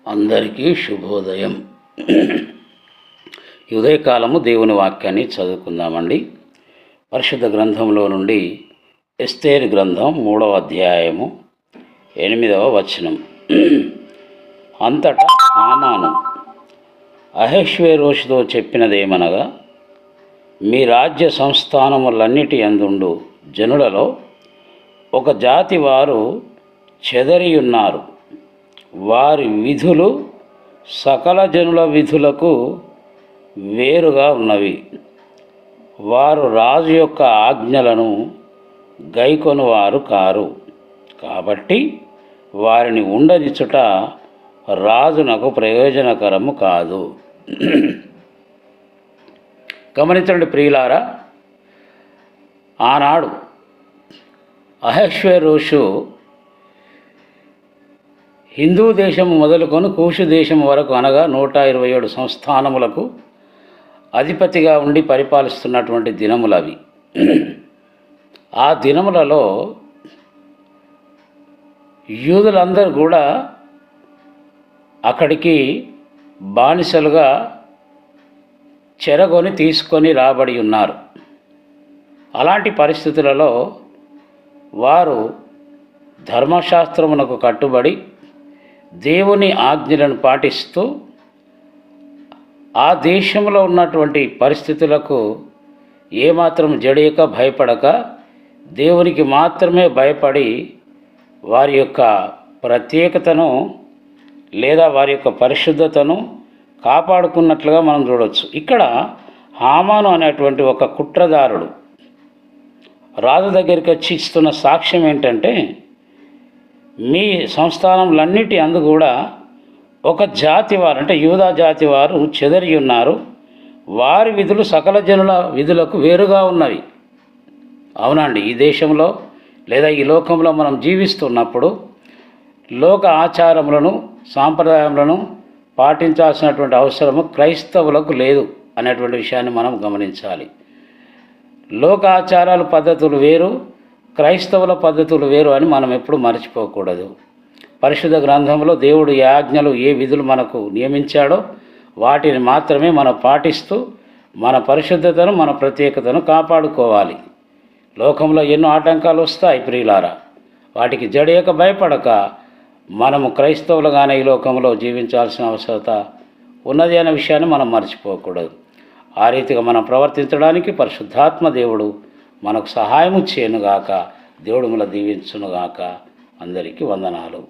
అందరికీ శుభోదయం. ఈ ఉదయకాలము దేవుని వాక్యాన్ని చదువుకుందామండి. పరిశుద్ధ గ్రంథంలో నుండి ఎస్తేరు గ్రంథం 3వ అధ్యాయము 8వ వచనం. అంతటా హామాను అహష్వేరోషుతో చెప్పినదేమనగా, మీ రాజ్య సంస్థానములన్నిటి యందుండు జనులలో ఒక జాతి వారు చెదరియున్నారు. వారి విధులు సకల జనుల విధులకు వేరుగా ఉన్నవి. వారు రాజు యొక్క ఆజ్ఞలను గైకొనువారు కారు. కాబట్టి వారిని ఉండనిచుట రాజునకు ప్రయోజనకరము కాదు. గమనించండి ప్రియులారా, ఆనాడు అహష్వేరోషు హిందూ దేశం మొదలుకొని కూషు దేశం వరకు అనగా 127 సంస్థానములకు అధిపతిగా ఉండి పరిపాలిస్తున్నటువంటి దినములు అవి. ఆ దినములలో యూదులందరూ కూడా అక్కడికి బానిసలుగా చెరగొని తీసుకొని రాబడి ఉన్నారు. అలాంటి పరిస్థితులలో వారు ధర్మశాస్త్రమునకు కట్టుబడి దేవుని ఆజ్ఞలను పాటిస్తూ ఆ దేశంలో ఉన్నటువంటి పరిస్థితులకు ఏమాత్రం జడియక భయపడక దేవునికి మాత్రమే భయపడి వారి యొక్క ప్రత్యేకతను లేదా వారి యొక్క పరిశుద్ధతను కాపాడుకున్నట్లుగా మనం చూడవచ్చు. ఇక్కడ హామాను అనేటువంటి ఒక కుట్రదారుడు రాజు దగ్గరికి వచ్చి ఇస్తున్న సాక్ష్యం ఏంటంటే, మీ సంస్థానములన్నిటి అందు కూడా ఒక జాతి వారు అంటే యూదా జాతి వారు చెదరి ఉన్నారు. వారి విధులు సకల జనుల విధులకు వేరుగా ఉన్నవి. అవునండి, ఈ దేశంలో లేదా ఈ లోకంలో మనం జీవిస్తున్నప్పుడు లోక ఆచారములను సాంప్రదాయములను పాటించాల్సినటువంటి అవసరము క్రైస్తవులకు లేదు అనేటువంటి విషయాన్ని మనం గమనించాలి. లోక ఆచారాలు పద్ధతులు వేరు, క్రైస్తవుల పద్ధతులు వేరు అని మనం ఎప్పుడు మర్చిపోకూడదు. పరిశుద్ధ గ్రంథంలో దేవుడు ఏ ఆజ్ఞలు ఏ విధులు మనకు నియమించాడో వాటిని మాత్రమే మనం పాటిస్తూ మన పరిశుద్ధతను మన ప్రత్యేకతను కాపాడుకోవాలి. లోకంలో ఎన్నో ఆటంకాలు వస్తాయి ప్రియులారా, వాటికి జడియక భయపడక మనము క్రైస్తవులుగానే ఈ లోకంలో జీవించాల్సిన అవసరత ఉన్నది అనే విషయాన్ని మనం మర్చిపోకూడదు. ఆ రీతిగా మనం ప్రవర్తించడానికి పరిశుద్ధాత్మ దేవుడు మనకు సహాయము చేయనుగాక. దేవుడు మనల్ని దీవించునుగాక. అందరికీ వందనాలు.